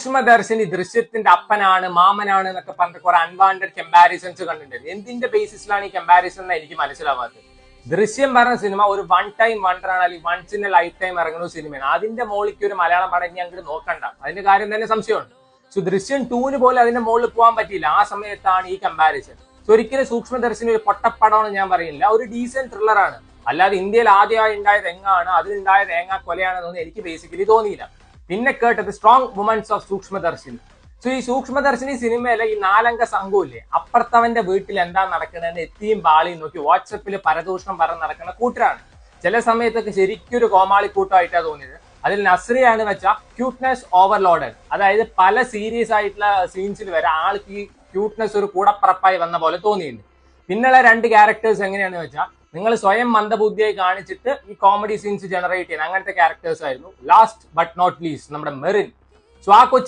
സൂക്ഷ്മദർശിനി ദൃശ്യത്തിന്റെ അപ്പനാണ് മാമനാണ് എന്നൊക്കെ പറഞ്ഞിട്ട് കുറെ അൺവാണ്ടഡ് കമ്പാരിസൺസ് കണ്ടിട്ടുണ്ട്. എന്തിന്റെ ബേസിസിലാണ് ഈ കമ്പാരിസൺ എന്ന് എനിക്ക് മനസ്സിലാവാത്തത്. ദൃശ്യം പറഞ്ഞ സിനിമ ഒരു വൺ ടൈം വണ്ടർ ആണ്, അല്ലെങ്കിൽ once in a lifetime ഇറങ്ങുന്ന സിനിമയാണ്. അതിന്റെ മുകളിലേക്ക് ഒരു മലയാളം പടം ഇനി അങ്ങോട്ട് നോക്കണ്ട, അതിന്റെ കാര്യം തന്നെ സംശയമാണ്. സോ ദൃശ്യം 2 പോലെ അതിന്റെ മുകളിൽ പോകാൻ പറ്റിയില്ല. ആ സമയത്താണ് ഈ കമ്പാരിസൺ. സോ ഒരിക്കലും സൂക്ഷ്മദർശിനി ഒരു പൊട്ടപ്പടമാണെന്ന് ഞാൻ പറയുന്നില്ല, ഒരു ഡീസന്റ് ത്രില്ലറാണ്. അല്ലാതെ ഇന്ത്യയിൽ ആദ്യമായി ഉണ്ടായ രംഗാണ്, അതിലുണ്ടായ തേങ്ങ കൊലയാണെന്നൊന്നും എനിക്ക് ബേസിക്കലി തോന്നിയില്ല. പിന്നെ കേട്ടത് strong women's of Sookshmadarshini. So ഈ സൂക്ഷ്മദർശിനി സിനിമയിലെ ഈ 4 അംഗ സംഘമില്ലേ, അപ്പുറത്തവന്റെ വീട്ടിൽ എന്താ നടക്കണമെന്ന് എത്തിയും ബാളിയും നോക്കി വാട്സപ്പിൽ പരദൂഷണം പറഞ്ഞ് നടക്കുന്ന കൂട്ടരാണ്. ചില സമയത്തൊക്കെ ശരിക്കും ഒരു കോമാളി കൂട്ടമായിട്ടാണ് തോന്നിയത്. അതിൽ നസ്രിയാണ് വെച്ചാൽ ക്യൂട്ട്നെസ് ഓവർലോഡഡ്. അതായത് പല സീരിയസ് ആയിട്ടുള്ള സീൻസിൽ വരെ ആൾക്ക് ഈ ക്യൂട്ട്നെസ് ഒരു കൂടപ്പറപ്പായി വന്ന പോലെ തോന്നിയിട്ടുണ്ട്. പിന്നെയുള്ള 2 ക്യാരക്ടേഴ്സ് എങ്ങനെയാണെന്ന് വെച്ചാൽ നിങ്ങൾ സ്വയം മന്ദബുദ്ധിയായി കാണിച്ചിട്ട് ഈ കോമഡി സീൻസ് ജനറേറ്റ് ചെയ്യുന്ന അങ്ങനത്തെ ക്യാരക്ടേഴ്സ് ആയിരുന്നു. ലാസ്റ്റ് ബട്ട് നോട്ട് ലീസ്റ്റ് നമ്മുടെ മെറിൻ. സോ ആ കൊച്ചി